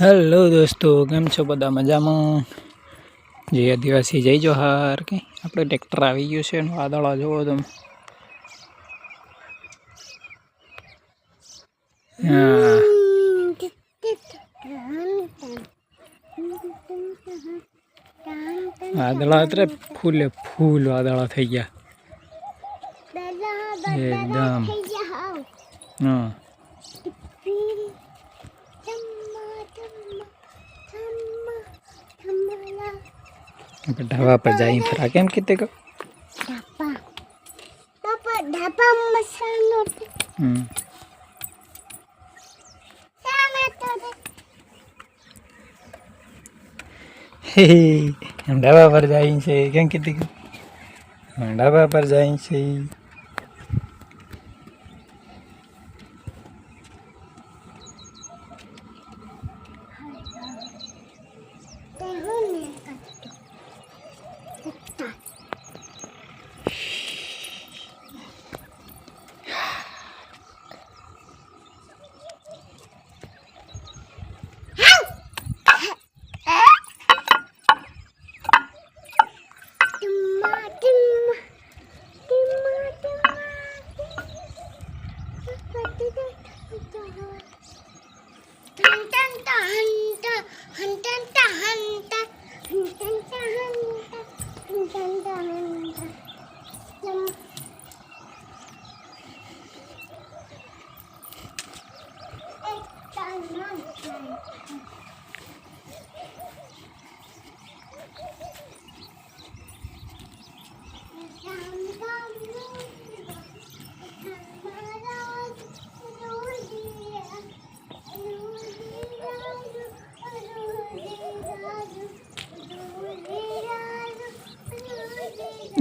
Hello દોસ્તો, કેમ છો બધા? મજામાં? જય આદિવાસી, જય જોહાર. કે આપણે ટ્રેક્ટર આવી ગયું છે, વાદળા જોવો તમે. હા, વાદળા એટલે ફૂલે ફૂલ વાદળા થઈ ગયા એકદમ. હા, ढाबा पर जाए फिर केम कितने को ढाबा मसालो हम ढाबा पर जाए से केम कितने को हम ढाबा पर जाए से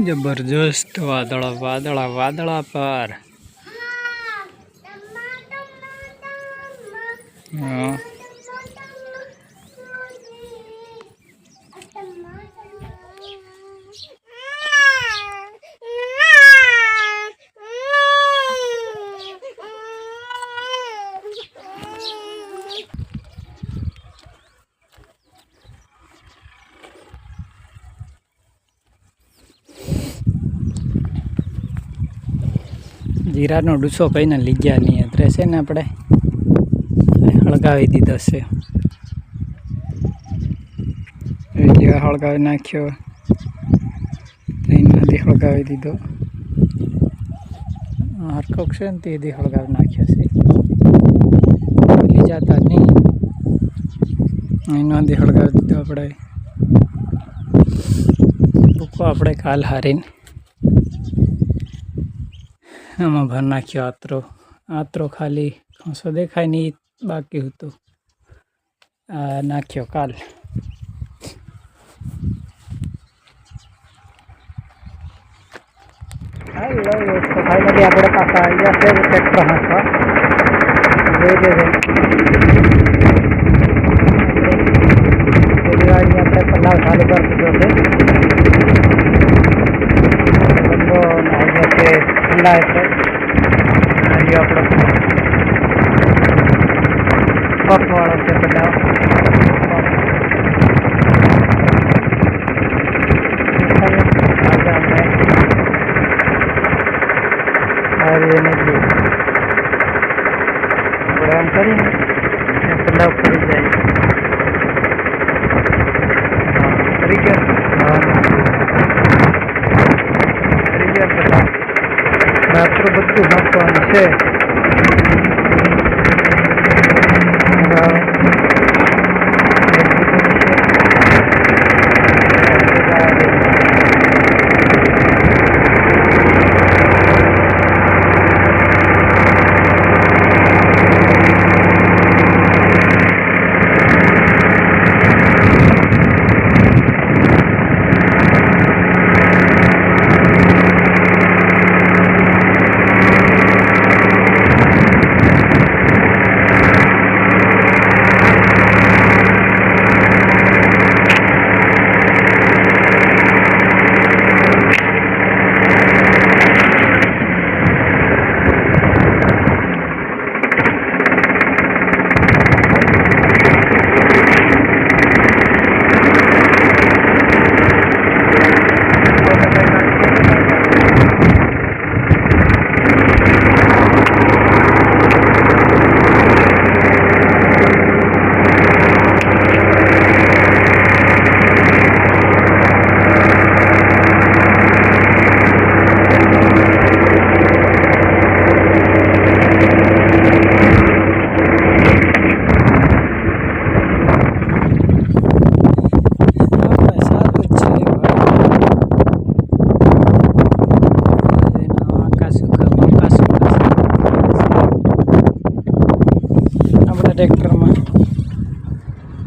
जबरदस्त वादड़ा वादड़ा वादड़ा पर हाँ જીરાનો ડૂસો કહીને લીધા નહીં અત્રે છે ને આપણે હળગાવી દીધો છે. જીરા હળગાવી નાખ્યો, એનાથી હળગાવી દીધો. હરકોક છે ને તેથી હળગાવી નાખ્યો છે. લીજાતા નહીં, એનાથી હળગાવી દીધો. આપણે ભૂકો આપણે કાલ હારીને આમાં ભર નાખ્યો. આતરો ખાલી ખોસો દેખાય નહીં બાકી હતું, નાખ્યો કાલ. હેલો દોસ્તો, ફાઇનલી આપણે પાછા આવી ગયા છે ટ્રેક્ટર હાંકવા. જોઈ લેજો પેલી ગાડી આપણે પલ્લાવ ચાલુ કરી દીધો છે. લંબો આવી ગયા છે ઠંડા એટલે હજી આપણો પગવાળો છે પલ્લાવ. આપણે આમ કરીને પલ્લાવ કરી જાય. કરી ગયા પલ્લાવ. રાત્રે બધું નાખવાનું છે.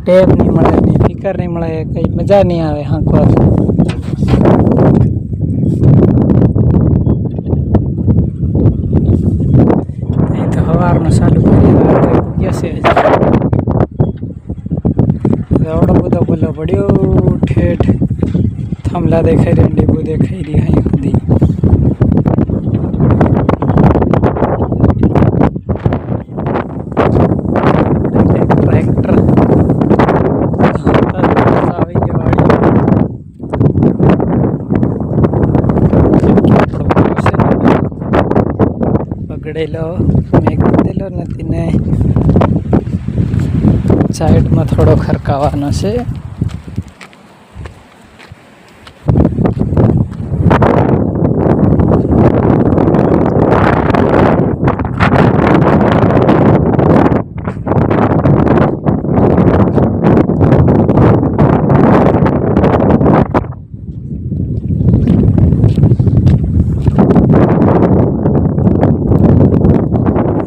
ટેપ નહીં મળે, નહીં ફિકર નહીં મળે, કંઈ મજા નહીં આવે હાંકવા. અહીં તો સવારનો ચાલુ કરી જશે. એવડો બધો બોલો પડ્યો ઠેઠ થાંભલા દેખાઈ રહી, ડીબો દેખાઈ રહી અહીં સુધી. ટ્રેક્ટર આવી ગયો બગડેલો મેં કીધેલો નથી ને સાઈડમાં થોડો ખરકાવાનો છે.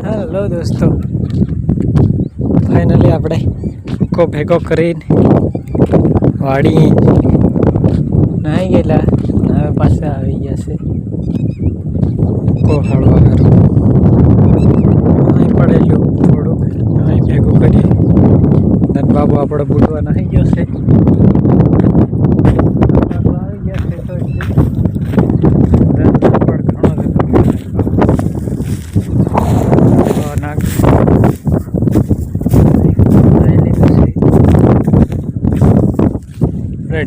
હેલો દોસ્તો, ફાઇનલી આપણે કો ભેગો કરીને વાડી નાહી ગયેલા, હવે પાછા આવી ગયા છે કો હળવા હારું. અહીં પડેલું થોડુંક અહીં ભેગું કરીએ. ધન બાબુ આપણે બુડવા નાહી ગયો છે. આવી ગયા છે તો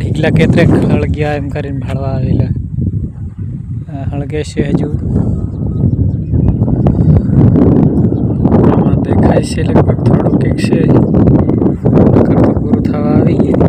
ઢીકલા કેતરે હળગ્યા એમ કરીને ભાળવા આવેલા. હળગે છે હજુ આમાં દેખાય છે લગભગ થોડું કંઈક છે. પૂરું થવા આવી ગયું.